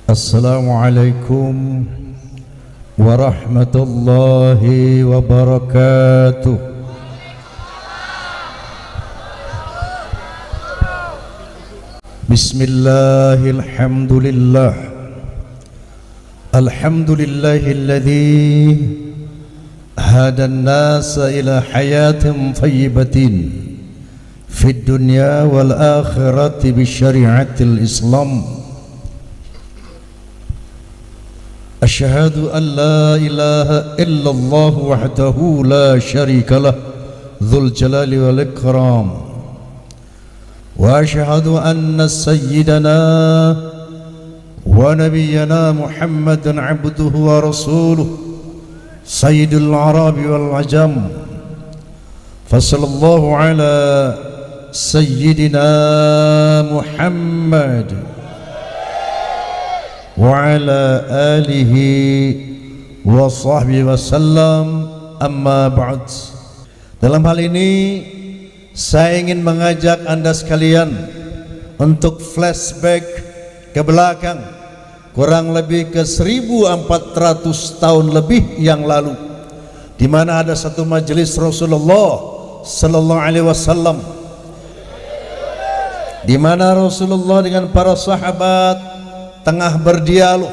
Assalamualaikum warahmatullahi wabarakatuh. Bismillahirrahmanirrahim. Alhamdulillahilladzi hadan nasa ila hayatin thayyibatin fid dunya wal akhirati bi syari'atil Islam. Asyhadu an la ilaha illallah wahdahu la syarika lah dzul jalali wal ikram, wa asyhadu anna sayyidana wa nabiyyana Muhammadan abduhu wa rasuluhu sayyidul arabi wal ajam. Fasallallahu ala sayyidina Muhammad wa ala alihi wa sahbihi wasallam, amma ba'd. Dalam hal ini saya ingin mengajak Anda sekalian untuk flashback ke belakang kurang lebih ke 1400 tahun lebih yang lalu, di mana ada satu majelis Rasulullah sallallahu alaihi wasallam, di mana Rasulullah dengan para sahabat tengah berdialog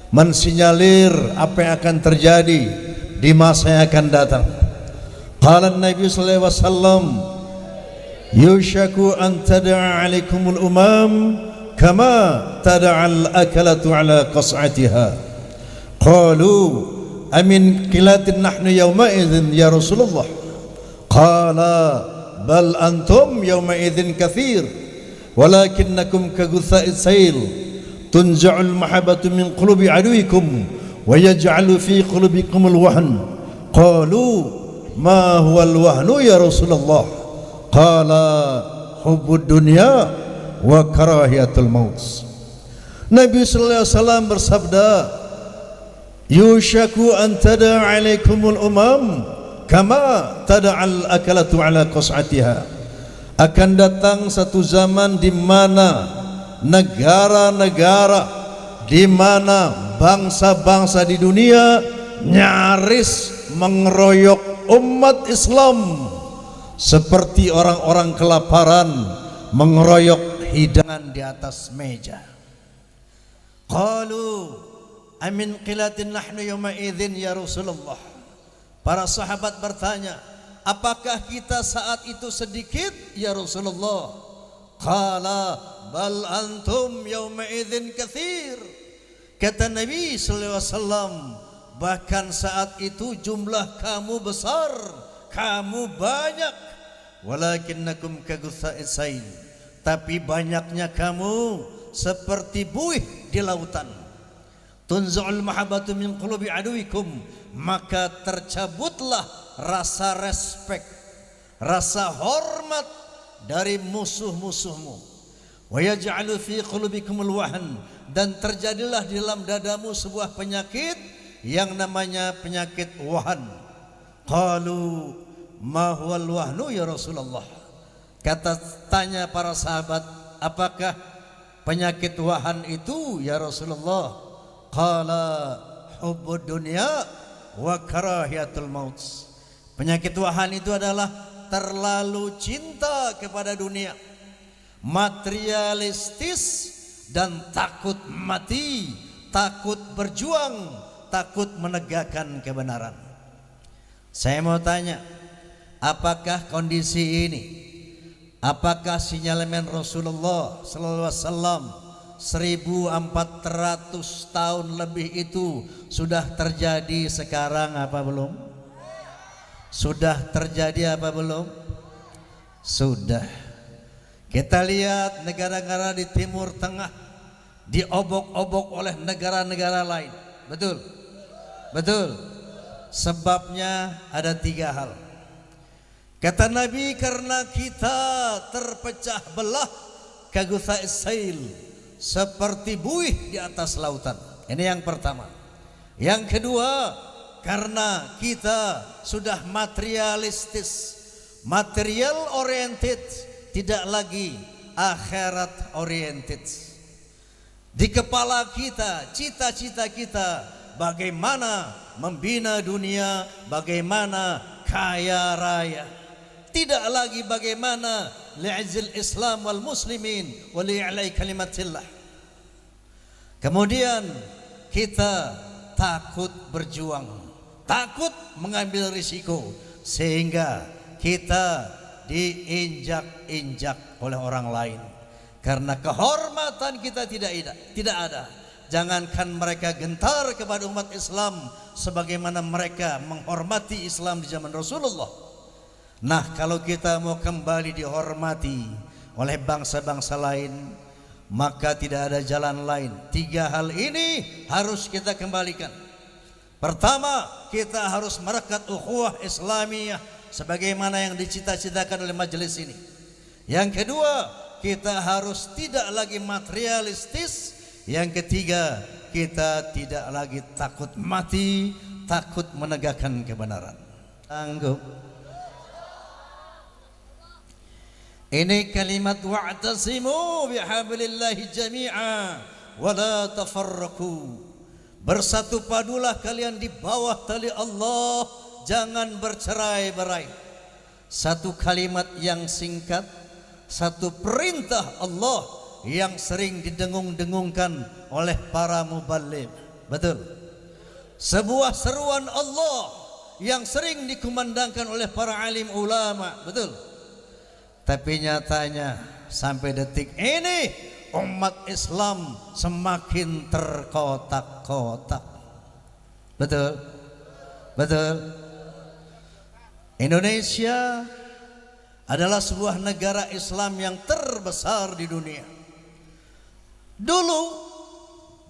mensinyalir apa yang akan terjadi di masa yang akan datang. Qala Nabi sallallahu alaihi wasallam, yushaku an tada'a alaikumul umam kama tada'al akalatu ala qas'atiha. Qalu amin qilatin nahnu yawma idzin ya Rasulullah. Qala bal antum yawma idzin katsir walakinnakum kagutha'is sail tunza'ul mahabbatu min qulubi aduikum wa yaj'alu fi qulubikumul wahn. Qalu ma huwal wahnu ya Rasulullah? Qala hubbud dunya wa karahiyatul maut. Nabi sallallahu alaihi wasallam bersabda, yushaku an tada'a alaikumul umam kama tada'al akalatu ala qas'atiha. Akan datang satu zaman di mana negara-negara, di mana bangsa-bangsa di dunia nyaris mengeroyok umat Islam seperti orang-orang kelaparan mengeroyok hidangan di atas meja. Qalu amin qilatin nahnu yawma idzin ya Rasulullah. Para sahabat bertanya, apakah kita saat itu sedikit ya Rasulullah? Qala bal antum yawma idzin katsir. Kata Nabi sallallahu alaihi wasallam, bahkan saat itu jumlah kamu besar, kamu banyak. Walakinnakum kagutha'is sail, tapi banyaknya kamu seperti buih di lautan. Tunza'ul mahabbatu min qulubi aduikum, maka tercabutlah rasa respek, rasa hormat dari musuh-musuhmu. Wa yaj'alu fi qulubikumul wahn, dan terjadilah di dalam dadamu sebuah penyakit yang namanya penyakit wahan. Qalu ma huwal wahnu ya Rasulullah? Tanya para sahabat, apakah penyakit wahan itu ya Rasulullah? Qala hubbud dunya wa karahiyatul maut. Penyakit wahan itu adalah terlalu cinta kepada dunia, materialistis, dan takut mati, takut berjuang, takut menegakkan kebenaran. Saya mau tanya, apakah kondisi ini, apakah sinyalemen Rasulullah sallallahu alaihi wasallam 1400 tahun lebih itu sudah terjadi sekarang apa belum? Sudah terjadi apa belum? Sudah. Kita lihat negara-negara di Timur Tengah diobok-obok oleh negara-negara lain. Betul? Betul. Sebabnya ada 3 hal. Kata Nabi, karena kita terpecah belah kagutha'is sail, seperti buih di atas lautan. Ini yang pertama. Yang kedua, karena kita sudah materialistis, material oriented, tidak lagi akhirat oriented. Di kepala kita, cita-cita kita bagaimana membina dunia, bagaimana kaya raya. Tidak lagi bagaimana li'izil Islam wal muslimin wa li'ilai kalimatillah. Kemudian kita takut berjuang, takut mengambil risiko, sehingga kita diinjak-injak oleh orang lain. Karena kehormatan kita tidak ada. Jangankan mereka gentar kepada umat Islam sebagaimana mereka menghormati Islam di zaman Rasulullah. Nah, kalau kita mau kembali dihormati oleh bangsa-bangsa lain, maka tidak ada jalan lain. 3 hal ini harus kita kembalikan. Pertama, kita harus merekat ukhuwah Islamiyah sebagaimana yang dicita-citakan oleh majelis ini. Yang kedua, kita harus tidak lagi materialistis. Yang ketiga, kita tidak lagi takut mati, takut menegakkan kebenaran. Sanggup? Ini kalimat wa'tasimu bihablillahi jami'a wa la tafarraqu. Bersatu padulah kalian di bawah tali Allah, jangan bercerai-berai. Satu kalimat yang singkat, satu perintah Allah yang sering didengung-dengungkan oleh para muballigh. Betul. Sebuah seruan Allah yang sering dikumandangkan oleh para alim ulama. Betul. Tapi nyatanya sampai detik ini umat Islam semakin terkotak-kotak. Betul? Betul? Indonesia adalah sebuah negara Islam yang terbesar di dunia. Dulu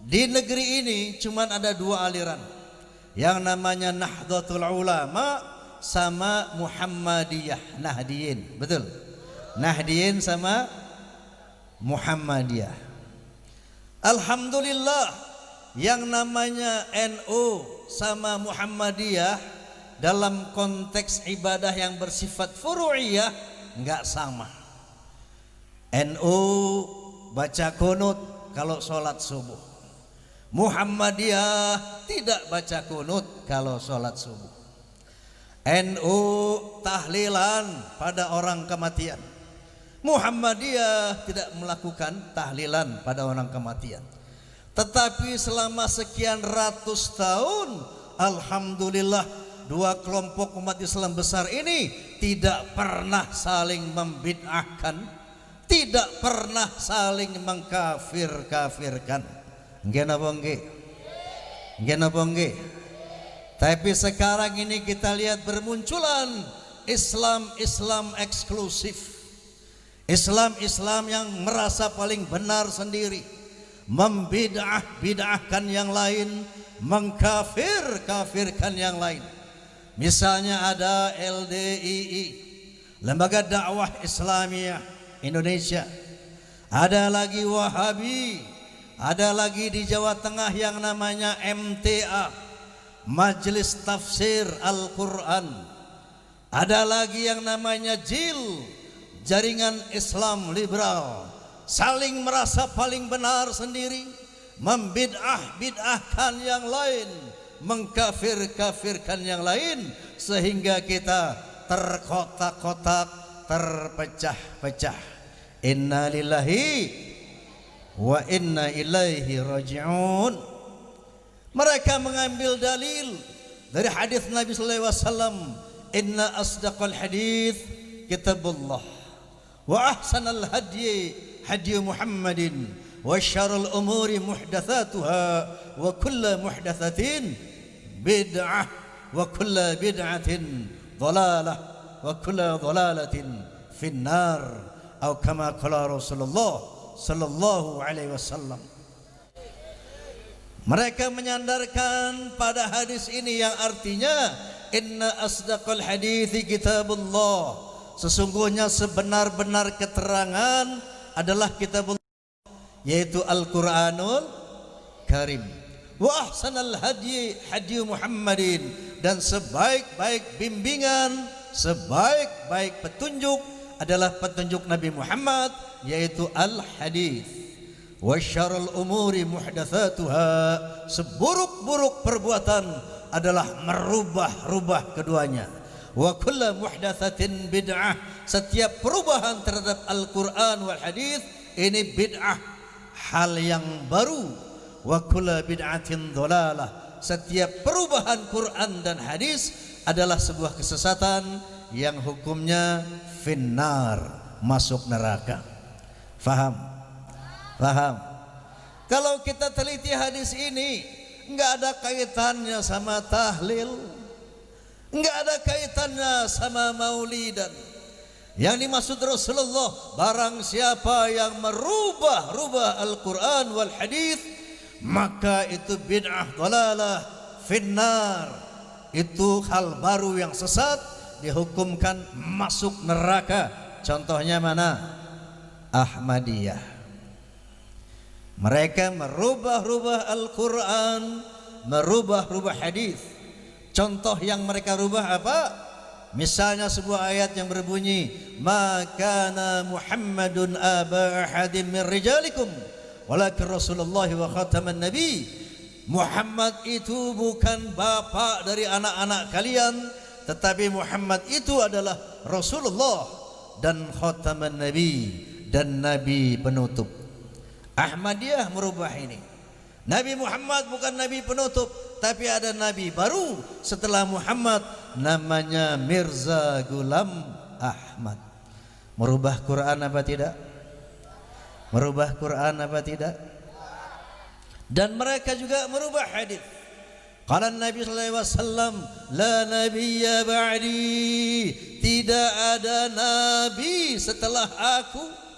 di negeri ini cuma ada 2 aliran, yang namanya Nahdlatul Ulama sama Muhammadiyah, Nahdiyin. Betul? Nahdiyin sama Muhammadiyah. Alhamdulillah, yang namanya NU sama Muhammadiyah dalam konteks ibadah yang bersifat furu'iyah enggak sama. NU baca kunut kalau sholat subuh, Muhammadiyah tidak baca kunut kalau sholat subuh. NU tahlilan pada orang kematian, Muhammadiyah tidak melakukan tahlilan pada orang kematian. Tetapi selama sekian ratus tahun, alhamdulillah, 2 kelompok umat Islam besar ini tidak pernah saling membid'ahkan, tidak pernah saling mengkafir-kafirkan. Nggih napa nggih? Nggih napa nggih? Tapi sekarang ini kita lihat bermunculan Islam eksklusif. Islam yang merasa paling benar sendiri, membid'ahkan yang lain, mengkafir-kafirkan yang lain. Misalnya ada LDII, Lembaga Dakwah Islamiyah Indonesia. Ada lagi Wahabi, ada lagi di Jawa Tengah yang namanya MTA, Majelis Tafsir Al-Quran. Ada lagi yang namanya JIL, Jaringan Islam Liberal. Saling merasa paling benar sendiri, membid'ahkan yang lain, mengkafir-kafirkan yang lain, sehingga kita terkotak-kotak, terpecah-pecah. Inna lillahi wa inna ilaihi raji'un. Mereka mengambil dalil dari hadis Nabi sallallahu alaihi wasallam, inna asdaqal hadits kitabullah wa ahsanal hadyi hadyi Muhammadin wa syarrul umuri muhdatsatuha wa kullu muhdatsatin bid'ah wa kullu bid'atin dhalalah wa kullu dhalalatin finnar, atau kama qala Rasulullah sallallahu alaihi wasallam. Mereka menyandarkan pada hadis ini yang artinya inna asdaqal hadithi kitabullah, sesungguhnya sebenar-benar keterangan adalah kitabullah, yaitu Al-Quranul Karim. Wa ahsanal hadyi hadyi Muhammadin, dan sebaik-baik bimbingan, sebaik-baik petunjuk adalah petunjuk Nabi Muhammad, yaitu al-hadis. wa syarrul umuri muhdatsatuha, seburuk-buruk perbuatan adalah merubah-rubah keduanya. Wa kullu muhdatsatin bid'ah, setiap perubahan terhadap Al-Qur'an wal hadis ini bid'ah, hal yang baru. Wa kullu bid'atin dhalalah, setiap perubahan Quran dan hadis adalah sebuah kesesatan yang hukumnya finnar, masuk neraka. Faham? Paham? Kalau kita teliti hadis ini, enggak ada kaitannya sama tahlil, enggak ada kaitannya sama maulidan. Yang dimaksud Rasulullah, barang siapa yang merubah-rubah Al-Quran wal hadis, maka itu bid'ah dhalalah finnar, itu hal baru yang sesat, dihukumkan masuk neraka. Contohnya mana? Ahmadiyah. Mereka merubah-rubah Al-Quran, merubah-rubah hadis. Contoh yang mereka rubah apa? Misalnya sebuah ayat yang berbunyi, "Ma kana Muhammadun aba ahadin min rijalikum walakin Rasulullah wa khataman nabi." Muhammad itu bukan bapak dari anak-anak kalian, tetapi Muhammad itu adalah Rasulullah dan khataman nabi, dan nabi penutup. Ahmadiyah merubah ini. Nabi Muhammad bukan nabi penutup, tapi ada nabi baru setelah Muhammad, namanya Mirza Ghulam Ahmad. Merubah Quran apa tidak? Merubah Quran apa tidak? Dan mereka juga merubah hadis. Qala Nabi sallallahu alaihi wasallam, la nabiyya ba'di, tidak ada nabi setelah aku.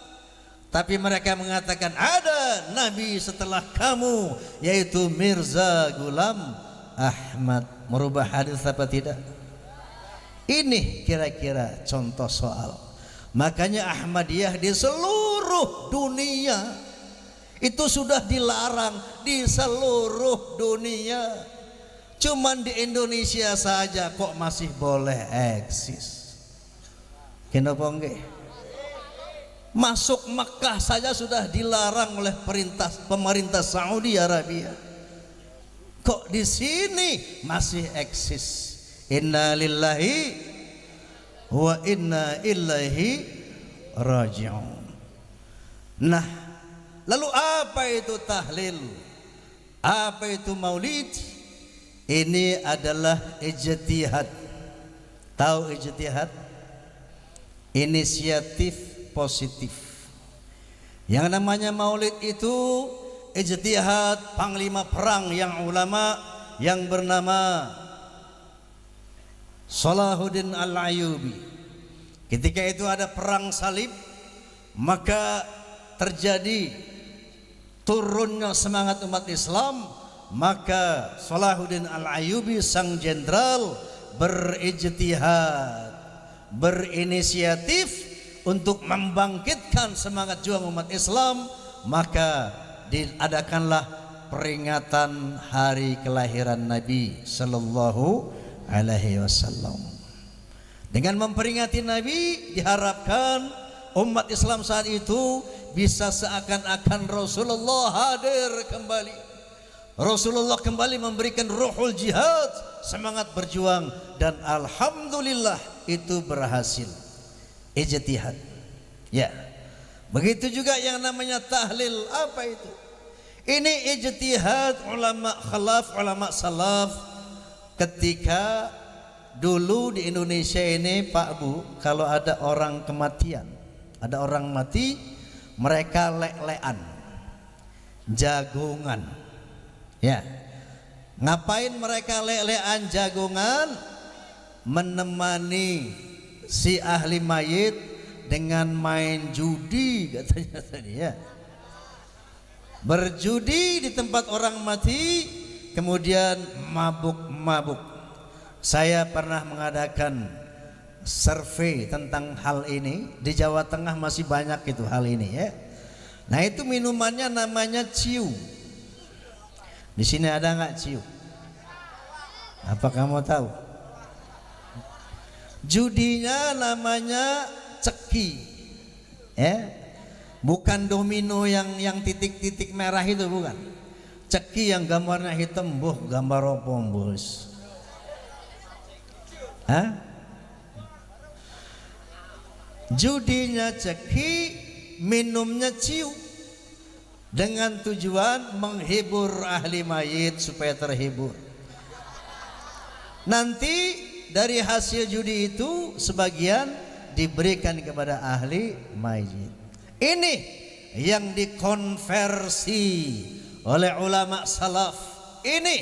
Tapi mereka mengatakan ada nabi setelah kamu, yaitu Mirza Ghulam Ahmad. Merubah hadis apa tidak? Ini kira-kira contoh soal. Makanya Ahmadiyah di seluruh dunia itu sudah dilarang, di seluruh dunia. Cuman di Indonesia saja kok masih boleh eksis. Kenapa enggak? Masuk Mekah saja sudah dilarang oleh pemerintah Saudi Arabia. Kok di sini masih eksis? Inna lillahi wa inna ilaihi raji'un. Nah, lalu apa itu tahlil? Apa itu maulid? Ini adalah ijtihad. Tahu ijtihad? Inisiatif positif. Yang namanya maulid itu ijtihad panglima perang yang ulama yang bernama Salahuddin Al-Ayyubi. Ketika itu ada perang salib, maka terjadi turunnya semangat umat Islam. Maka Salahuddin Al-Ayyubi sang jenderal berijtihad, berinisiatif untuk membangkitkan semangat juang umat Islam. Maka diadakanlah peringatan hari kelahiran Nabi Sallallahu Alaihi Wasallam. Dengan memperingati Nabi diharapkan umat Islam saat itu bisa seakan-akan Rasulullah hadir kembali. Rasulullah kembali memberikan ruhul jihad, semangat berjuang, dan alhamdulillah itu berhasil. Ijtihad. Ya. Begitu juga yang namanya tahlil. Apa itu? Ini ijtihad ulama khalaf, ulama salaf. Ketika dulu di Indonesia ini Pak Bu, kalau ada orang kematian, ada orang mati, mereka lek-lekan, jagongan. Ya, ngapain mereka lele-lean jagongan? Menemani si ahli mayit dengan main judi, katanya tadi ya. Berjudi di tempat orang mati, kemudian mabuk-mabuk. Saya pernah mengadakan survei tentang hal ini di Jawa Tengah, masih banyak itu hal ini ya. Nah, itu minumannya namanya ciu. Di sini ada nggak ciu? Apa kamu tahu? Judinya namanya ceki, ya. Bukan domino yang titik-titik merah itu, bukan. Ceki yang gambarnya hitam, buh gambar apa bos? Hah? Judinya ceki, minumnya ciu, dengan tujuan menghibur ahli mayit supaya terhibur. Nanti dari hasil judi itu sebagian diberikan kepada ahli mayit. Ini yang dikonversi oleh ulama salaf. Ini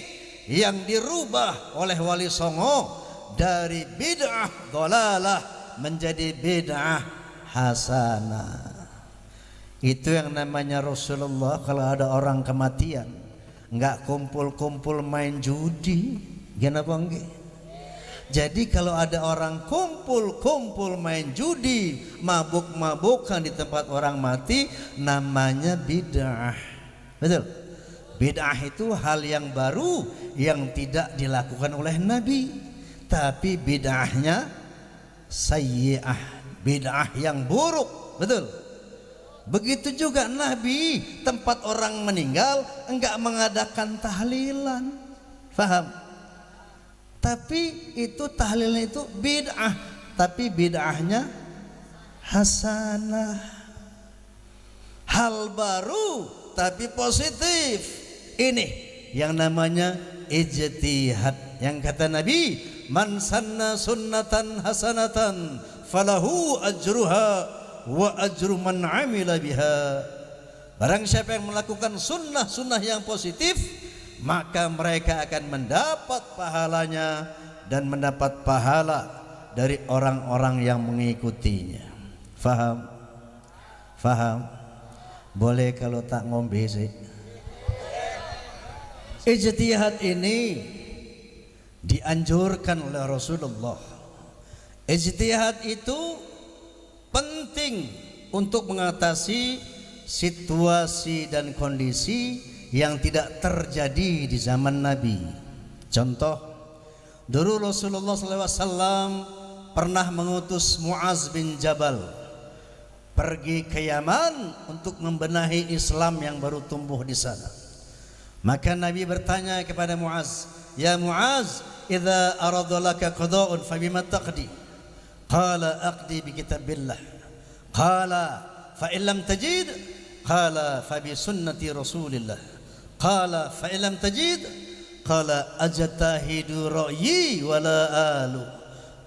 yang dirubah oleh Wali Songo dari bid'ah dhalalah menjadi bid'ah hasanah. Itu yang namanya Rasulullah kalau ada orang kematian enggak kumpul-kumpul main judi, kenapa enggak? Jadi kalau ada orang kumpul-kumpul main judi, mabuk-mabukan di tempat orang mati, namanya bid'ah. Betul? Bid'ah itu hal yang baru yang tidak dilakukan oleh Nabi, tapi bid'ahnya sayyi'ah, bid'ah yang buruk. Betul? Begitu juga Nabi tempat orang meninggal enggak mengadakan tahlilan. Faham? Tapi itu tahlilnya itu bid'ah, tapi bid'ahnya hasanah. Hal baru tapi positif. Ini yang namanya ijtihad. Yang kata Nabi, man sanna sunnatan hasanatan falahu ajruha wa ajru man amila biha. Barang siapa yang melakukan sunnah-sunnah yang positif, maka mereka akan mendapat pahalanya dan mendapat pahala dari orang-orang yang mengikutinya. Faham? Faham? Boleh kalau tak ngombe sih. Ijtihad ini dianjurkan oleh Rasulullah. Ijtihad itu penting untuk mengatasi situasi dan kondisi yang tidak terjadi di zaman Nabi. Contoh, dulu Rasulullah SAW pernah mengutus Muaz bin Jabal pergi ke Yaman untuk membenahi Islam yang baru tumbuh di sana. Maka Nabi bertanya kepada Muaz, "Ya Muaz, idza aradalaka qada'un fa bima taqdi?" Qala aqdi bi kitabillah. Qala fa in lam tajid? Qala fa bi sunnati Rasulillah. Qala fa in lam tajid? Qala ajtahidu ra'yi wala alu.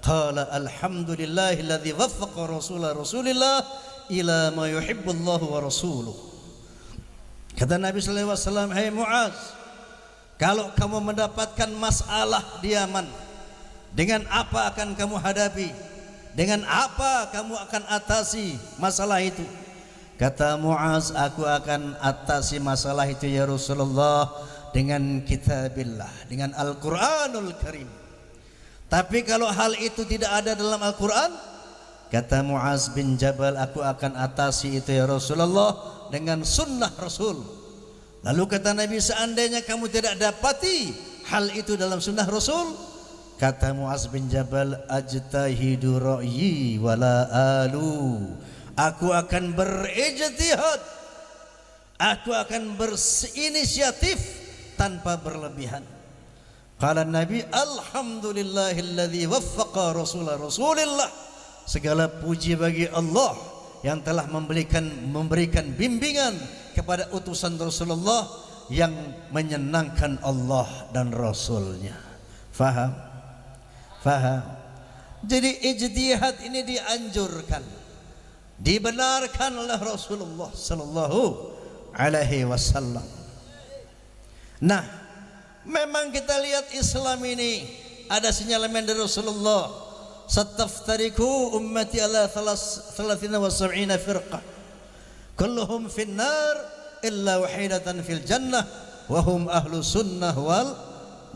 Qala alhamdulillahilladzi waffaqa Rasulillah ila ma yuhibbullahu wa rasuluh. Kata Nabi sallallahu alaihi wasallam, "Hai Muaz, kalau kamu mendapatkan masalah di Yaman, dengan apa akan kamu hadapi? Dengan apa kamu akan atasi masalah itu?" Kata Muaz, "Aku akan atasi masalah itu ya Rasulullah dengan kitabillah, dengan Al-Quranul Karim. Tapi kalau hal itu tidak ada dalam Al-Quran," kata Muaz bin Jabal, "aku akan atasi itu ya Rasulullah dengan sunnah Rasul." Lalu kata Nabi, "Seandainya kamu tidak dapati hal itu dalam sunnah Rasul," kata Muaz bin Jabal, "ajtahidu ra'yi wala alu." Aku akan berijtihad, aku akan berinisiatif tanpa berlebihan. Kala Nabi, "Alhamdulillahilladzi waffaqa Rasulillah." Segala puji bagi Allah yang telah memberikan bimbingan kepada utusan Rasulullah yang menyenangkan Allah dan Rasulnya. Faham? Faham? Jadi ijtihad ini dianjurkan, dibenarkan oleh Rasulullah sallallahu alaihi wasallam. Nah, memang kita lihat Islam ini ada sinyalemen dari Rasulullah, "Sataftariku ummati ala 73 firqah, kulluhum finnar illa wahidatan fil jannah wa hum ahlu sunnah wal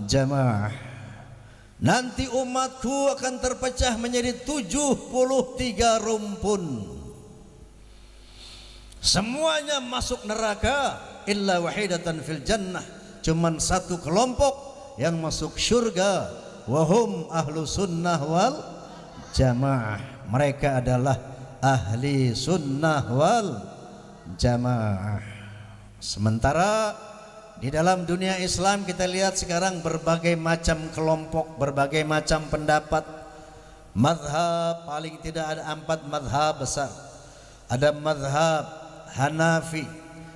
jamaah." Nanti umatku akan terpecah menjadi 73 rumpun. Semuanya masuk neraka illa wahidatan fil jannah, cuman satu kelompok yang masuk surga, wahum ahlu sunnah wal jamaah. Mereka adalah ahli sunnah wal jamaah. Sementara di dalam dunia Islam kita lihat sekarang berbagai macam kelompok, berbagai macam pendapat, mazhab. Paling tidak ada 4 mazhab besar. Ada mazhab Hanafi,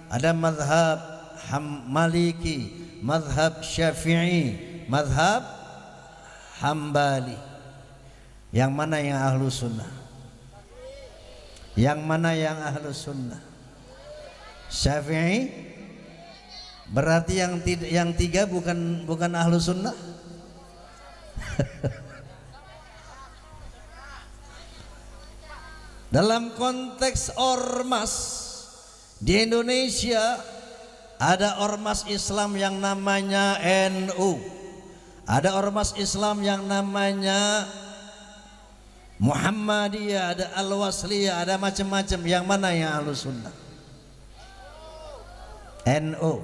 ada mazhab Maliki, mazhab Syafi'i, mazhab Hambali. Yang mana yang ahlu sunnah? Yang mana yang ahlu sunnah? Syafi'i. Berarti yang 3 bukan ahlu sunnah. Dalam konteks ormas di Indonesia ada ormas Islam yang namanya NU, ada ormas Islam yang namanya Muhammadiyah, ada Al-Wasliyah, ada macam-macam. Yang mana yang ahlu sunnah? NU.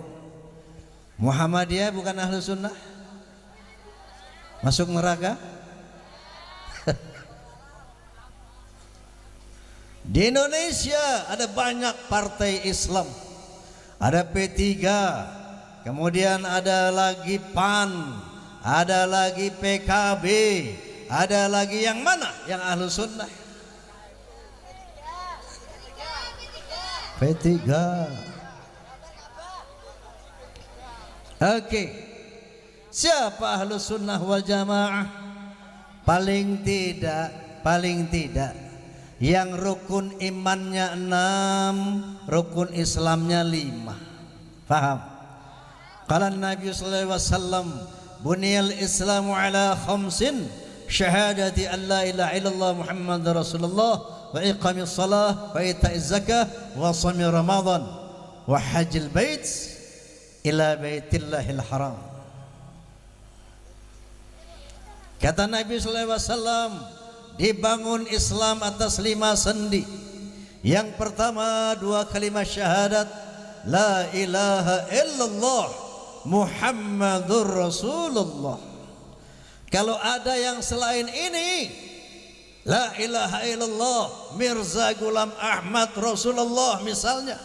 Muhammadiyah bukan ahlu sunnah? Masuk neraka? Di Indonesia ada banyak partai Islam. Ada P3, kemudian ada lagi PAN, ada lagi PKB, ada lagi yang mana yang ahlu sunnah? P3. Oke, siapa ahlu sunnah wal jamaah? Paling tidak yang rukun imannya 6, rukun Islamnya 5. Paham? Qala Nabi sallallahu alaihi wasallam, buniyal Islamu ala khamsin, syahadati an la ilaha illallah Muhammadar Rasulullah, wa iqamis salah, wa ita'iz zakah, wa shaumi Ramadan, wa hajjil bait ila baitillahil haram. Kata Nabi sallallahu alaihi wasallam, dibangun Islam atas 5 sendi. Yang pertama 2 kalimat syahadat, la ilaha illallah Muhammadur Rasulullah. Kalau ada yang selain ini, la ilaha illallah Mirza Ghulam Ahmad Rasulullah misalnya,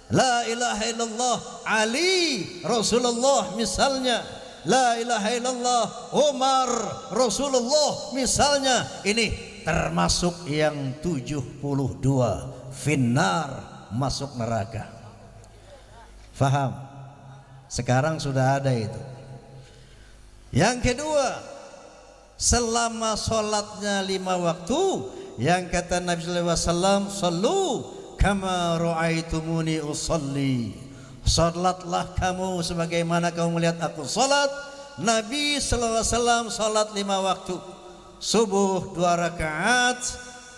la ilaha illallah Ali Rasulullah misalnya, la ilaha illallah Umar Rasulullah misalnya, ini termasuk yang 72 finnar, masuk neraka. Faham? Sekarang sudah ada itu. Yang kedua, selama sholatnya 5 waktu, yang kata Nabi sallallahu alaihi wasallam, sallu kama ra'aitumuni usalli, salatlah kamu sebagaimana kamu melihat aku salat. Nabi sallallahu alaihi wasallam salat 5 waktu. Subuh 2 rakaat,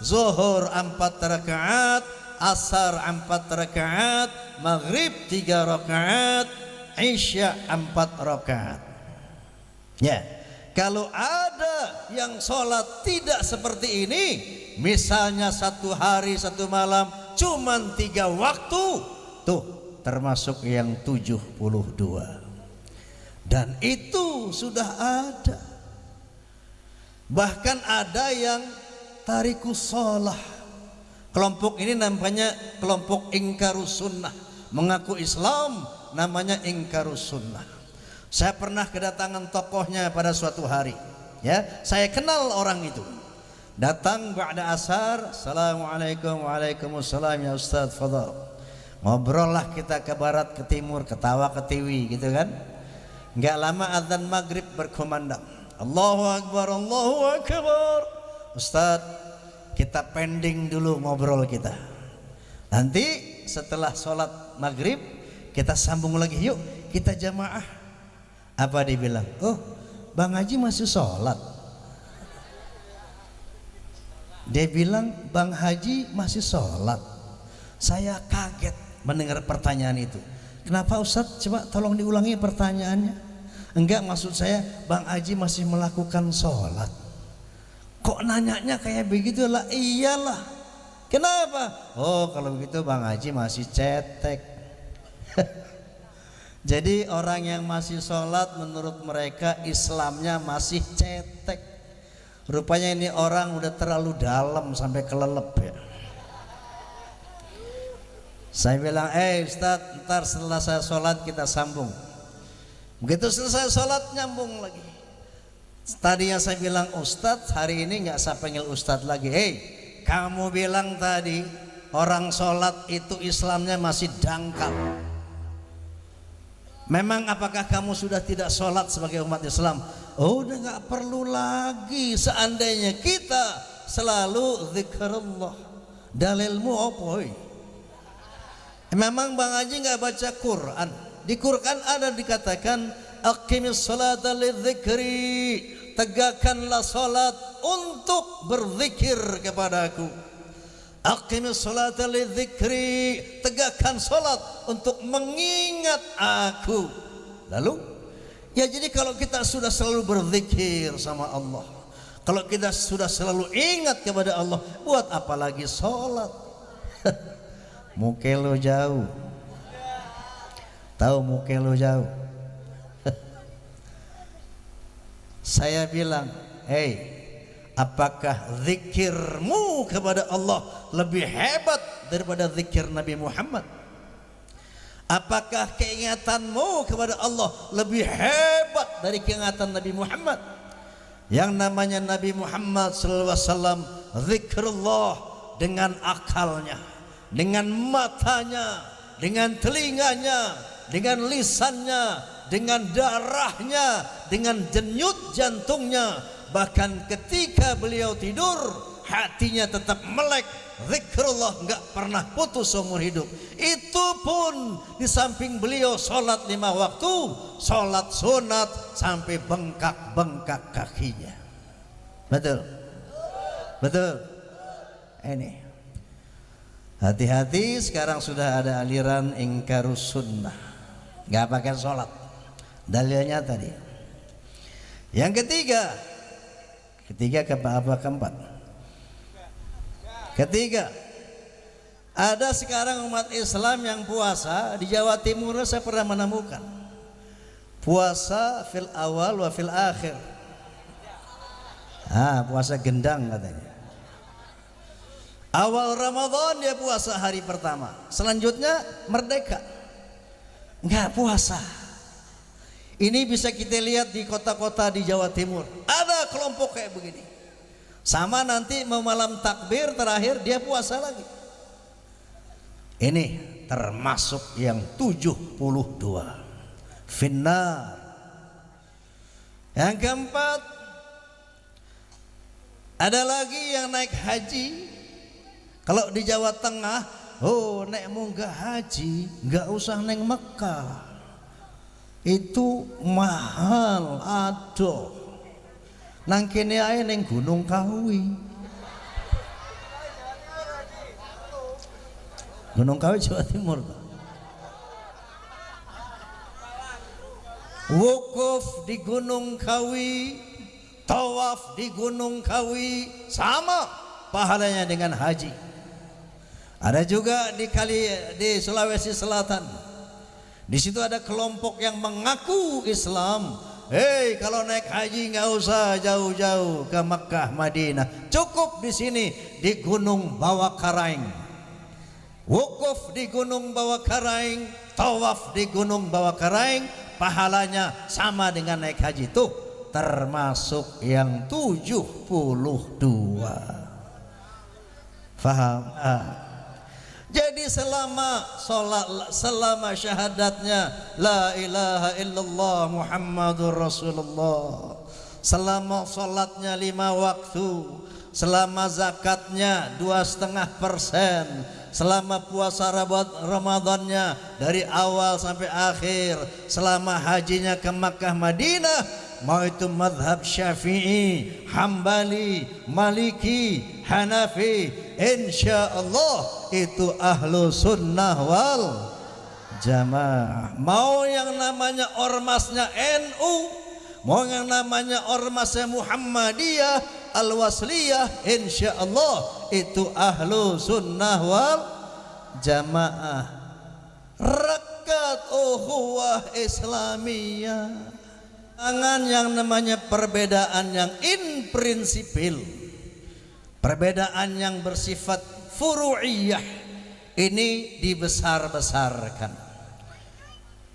zuhur 4 rakaat, asar 4 rakaat, maghrib 3 rakaat, isya 4 rakaat. Ya, kalau ada yang sholat tidak seperti ini, misalnya 1 hari 1 malam cuman 3 waktu, tuh termasuk yang 72. Dan itu sudah ada. Bahkan ada yang tarikus sholah. Kelompok ini namanya kelompok ingkarus sunnah, mengaku Islam, namanya ingkarus sunnah. Saya pernah kedatangan tokohnya pada suatu hari, ya, saya kenal orang itu. Datang ba'da asar, assalamualaikum, waalaikumsalam ya Ustaz, fadhal. Ngobrol lah kita ke barat ke timur, ketawa ketiwi gitu kan. Enggak lama azan maghrib berkumandang, Allahu akbar, Allahu akbar. Ustaz, kita pending dulu ngobrol kita, nanti setelah sholat maghrib kita sambung lagi, yuk kita jamaah. Apa dibilang? Oh, Bang Haji masih sholat. Dia bilang Bang Haji masih sholat. Saya kaget mendengar pertanyaan itu. Kenapa Ustaz? Coba tolong diulangi pertanyaannya. Enggak, maksud saya Bang Haji masih melakukan sholat. Kok nanyanya kayak begitu lah? Iyalah. Kenapa? Oh, kalau begitu Bang Haji masih cetek. Jadi orang yang masih sholat menurut mereka Islamnya masih cetek. Rupanya ini orang udah terlalu dalam sampai kelelep ya. Saya bilang, Ustaz, ntar setelah saya sholat kita sambung. Begitu selesai sholat nyambung lagi. Tadinya saya bilang Ustaz, hari ini nggak saya panggil Ustaz lagi. Kamu bilang tadi orang sholat itu Islamnya masih dangkal. Memang apakah kamu sudah tidak sholat sebagai umat Islam? Oh, udah nggak perlu lagi. Seandainya kita selalu zikrullah. Dalilmu apa? Memang Bang Haji nggak baca Quran. Di Quran ada dikatakan aqimis salata lidzikri, tegakkanlah salat untuk berzikir kepadaku. Aqimis salata lidzikri, tegakkan salat untuk mengingat aku. Lalu ya, jadi kalau kita sudah selalu berzikir sama Allah, kalau kita sudah selalu ingat kepada Allah, buat apa lagi salat? Muke lo jauh. Tahu muke lo jauh. Saya bilang, apakah zikirmu kepada Allah lebih hebat daripada zikir Nabi Muhammad? Apakah keingatanmu kepada Allah lebih hebat dari keingatan Nabi Muhammad? Yang namanya Nabi Muhammad SAW zikrullah dengan akalnya, dengan matanya, dengan telinganya, dengan lisannya, dengan darahnya, dengan denyut jantungnya. Bahkan ketika beliau tidur, hatinya tetap melek. Zikrullah nggak pernah putus seumur hidup. Itu pun di samping beliau sholat 5 waktu, sholat sunat sampai bengkak-bengkak kakinya. Betul? Betul? Ini hati-hati, sekarang sudah ada aliran ingkarus sunnah, nggak pakai sholat. Dalilnya tadi. Yang ketiga keempat. Ketiga, ada sekarang umat Islam yang puasa di Jawa Timur. Saya pernah menemukan puasa fil awal wa fil akhir. Puasa gendang katanya. Awal Ramadan dia puasa hari pertama, selanjutnya merdeka nggak puasa. Ini bisa kita lihat di kota-kota di Jawa Timur, ada kelompok kayak begini. Sama nanti mau malam takbir terakhir dia puasa lagi. Ini termasuk yang 72 finnar. Yang keempat, ada lagi yang naik haji. Kalau di Jawa Tengah, naik munggah haji nggak usah naik Mekah, itu mahal. Aduh, nang kene ae ning Gunung Kawi. Gunung Kawi Jawa Timur. Wukuf di Gunung Kawi, tawaf di Gunung Kawi, sama pahalanya dengan haji. Ada juga di Sulawesi Selatan. Di situ ada kelompok yang mengaku Islam. Kalau naik haji nggak usah jauh-jauh ke Makkah, Madinah, cukup di sini di Gunung Bawakaraeng. Wukuf di Gunung Bawakaraeng, tawaf di Gunung Bawakaraeng, pahalanya sama dengan naik haji. Tuh termasuk yang 72. Faham? Jadi selama syahadatnya la ilaha illallah Muhammadur Rasulullah, selama salatnya 5 waktu, selama zakatnya 2,5%, selama puasa Ramadannya dari awal sampai akhir, selama hajinya ke Makkah Madinah, mau itu madhab Syafi'i, Hambali, Maliki, Hanafi, insya Allah itu ahlu sunnah wal jamaah. Mau yang namanya ormasnya NU, mau yang namanya ormasnya Muhammadiyah, Al-Wasliyah, insya Allah itu ahlu sunnah wal jamaah. Rakat ukhuwah Islamiyah. Jangan yang namanya perbedaan yang inprinsipil, perbedaan yang bersifat furu'iyah, ini dibesar-besarkan.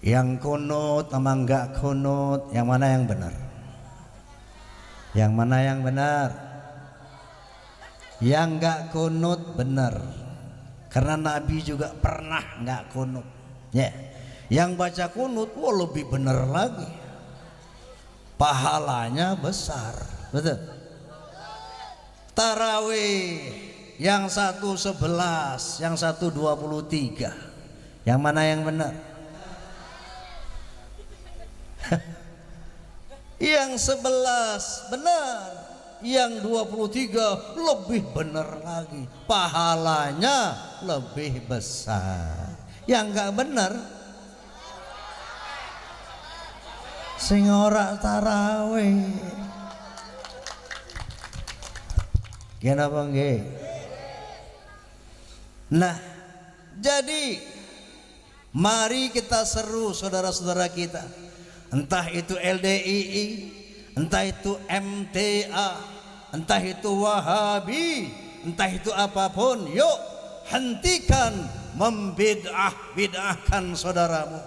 Yang kunut sama enggak kunut, yang mana yang benar? Yang mana yang benar? Yang enggak kunut benar, karena Nabi juga pernah enggak kunut. Ya, yang baca kunut, lebih benar lagi, pahalanya besar, betul. Tarawih, yang satu 11, yang satu 23, yang mana yang benar? Yang 11 benar, yang 23 lebih benar lagi, pahalanya lebih besar. Yang enggak benar, sing ora tarawih. Kenapa nggih? Nah, jadi mari kita seru saudara-saudara kita, entah itu LDII, entah itu MTA, entah itu Wahabi, entah itu apapun, yuk hentikan membid'ah-bid'ahkan saudaramu,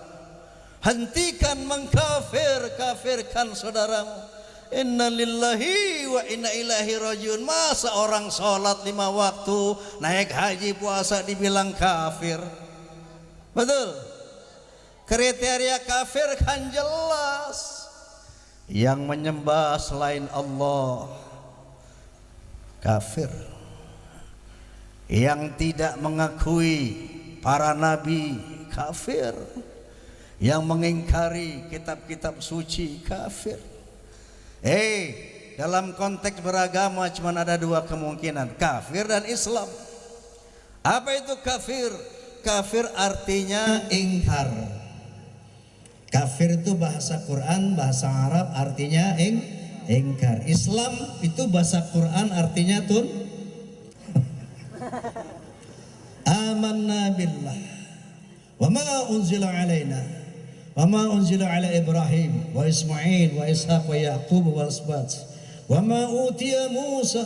hentikan mengkafir-kafirkan saudaramu. Inna lillahi wa inna ilaihi rajiun. Masa orang sholat 5 waktu, naik haji, puasa dibilang kafir? Betul? Kriteria kafir kan jelas. Yang menyembah selain Allah kafir. Yang tidak mengakui para nabi kafir. Yang mengingkari kitab-kitab suci kafir. Dalam konteks beragama cuma ada 2 kemungkinan, kafir dan Islam. Apa itu kafir? Kafir artinya ingkar. Kafir itu bahasa Quran, bahasa Arab artinya ingkar. Islam itu bahasa Quran artinya amanna billah wa ma unzila alaina wa ma unzila ala Ibrahim wa Ismail wa Ishaq wa Yaqub wa asbat wa ma utiya Musa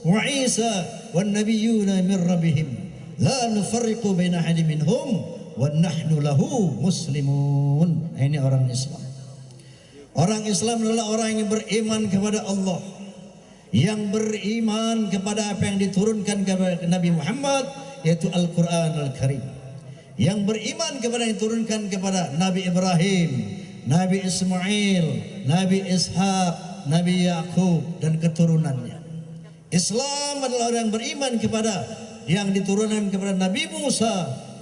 wa Isa wan nabiyyuna min rabbihim la nufarriqu baina ahadin minhum wa nahnu lahu muslimun. Ini orang Islam. Orang Islam adalah orang yang beriman kepada Allah, yang beriman kepada apa yang diturunkan kepada Nabi Muhammad, yaitu Al-Quran Al-Karim, yang beriman kepada yang diturunkan kepada Nabi Ibrahim, Nabi Ismail, Nabi Ishaq, Nabi Yaqub dan keturunannya. Islam adalah orang yang beriman kepada yang diturunkan kepada Nabi Musa,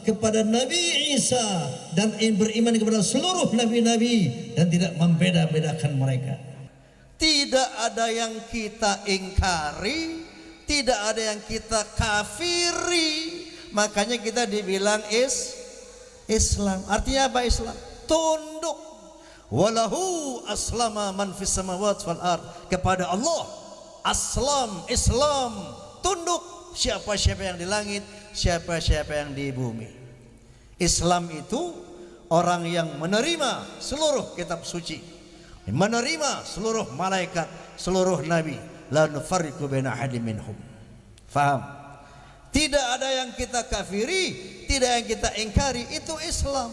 kepada Nabi Isa, dan beriman kepada seluruh nabi-nabi dan tidak membeda-bedakan mereka. Tidak ada yang kita ingkari, tidak ada yang kita kafiri. Makanya kita dibilang Islam. Artinya apa Islam? Tunduk. Walahu aslama man fis samawati wal ard. Kepada Allah Islam, tunduk siapa-siapa yang di langit, siapa-siapa yang di bumi. Islam itu orang yang menerima seluruh kitab suci, menerima seluruh malaikat, seluruh nabi, la nufarriqu baina ahadin minhum. Faham? Tidak ada yang kita kafiri, tidak yang kita ingkari, itu Islam.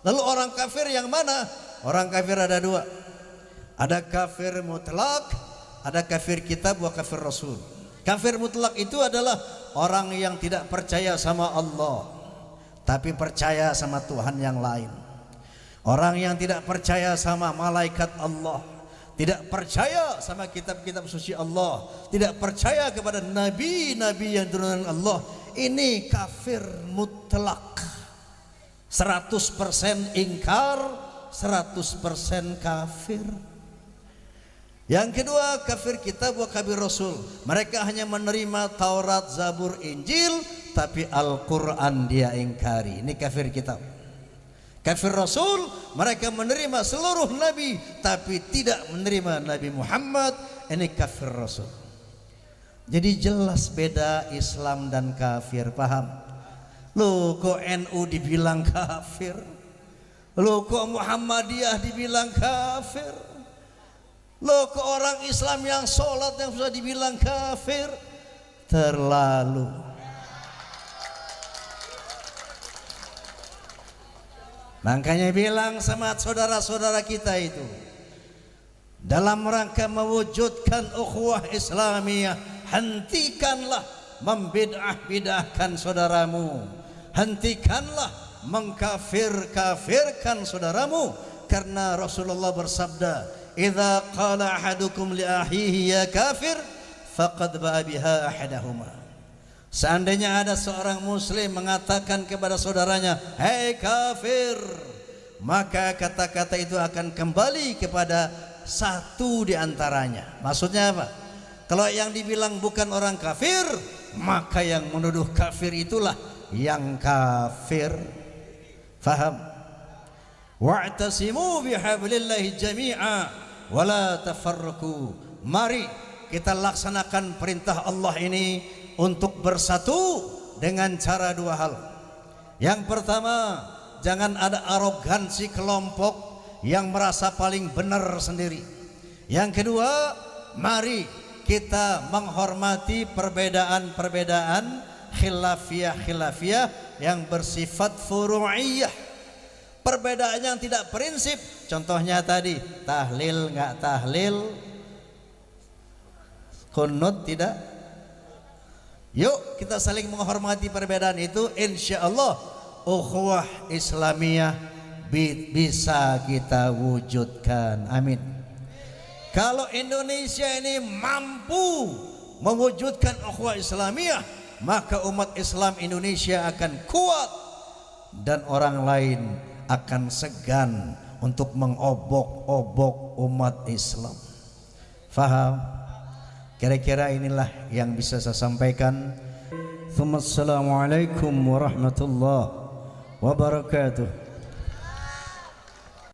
Lalu orang kafir yang mana? Orang kafir ada 2. Ada kafir mutlak, ada kafir kitab, wa kafir rasul. Kafir mutlak itu adalah orang yang tidak percaya sama Allah, tapi percaya sama Tuhan yang lain. Orang yang tidak percaya sama malaikat Allah, tidak percaya sama kitab-kitab suci Allah, tidak percaya kepada nabi-nabi yang diturunkan Allah, ini kafir mutlak. 100% ingkar, 100% kafir. Yang kedua, kafir kitab wa kafir rasul. Mereka hanya menerima Taurat, Zabur, Injil, tapi Al-Quran dia ingkari. Ini kafir kitab. Kafir rasul, mereka menerima seluruh nabi tapi tidak menerima Nabi Muhammad. Ini kafir rasul. Jadi jelas beda Islam dan kafir. Paham? Loh kok NU dibilang kafir? Loh kok Muhammadiyah dibilang kafir? Loh ke orang Islam yang sholat yang sudah dibilang kafir? Terlalu. Makanya bilang sama saudara-saudara kita itu, dalam rangka mewujudkan ukhuwah Islamiyah, hentikanlah membid'ah-bid'ahkan saudaramu, hentikanlah mengkafir-kafirkan saudaramu, karena Rasulullah bersabda, "Idza qala ahadukum li akhihi ya kafir, faqad ba'a biha ahadahuma." Seandainya ada seorang muslim mengatakan kepada saudaranya, "Hei kafir," maka kata-kata itu akan kembali kepada satu di antaranya. Maksudnya apa? Kalau yang dibilang bukan orang kafir, maka yang menuduh kafir itulah yang kafir. Faham? Wa'tasimu bihablillahi jami'a wa la tafarraqu. Mari kita laksanakan perintah Allah ini untuk bersatu dengan cara dua hal. Yang pertama, jangan ada arogansi kelompok yang merasa paling benar sendiri. Yang kedua, mari kita menghormati perbedaan-perbedaan khilafiyah yang bersifat furu'iyah, perbedaan yang tidak prinsip. Contohnya tadi, tahlil nggak tahlil, kunut tidak. Yuk kita saling menghormati perbedaan itu, insya Allah ukhuwah Islamiyah bisa kita wujudkan. Amin. Kalau Indonesia ini mampu mewujudkan ukhuwah Islamiyah, maka umat Islam Indonesia akan kuat dan orang lain akan segan untuk mengobok-obok umat Islam. Faham? Kira-kira inilah yang bisa saya sampaikan. Assalamualaikum warahmatullahi wabarakatuh.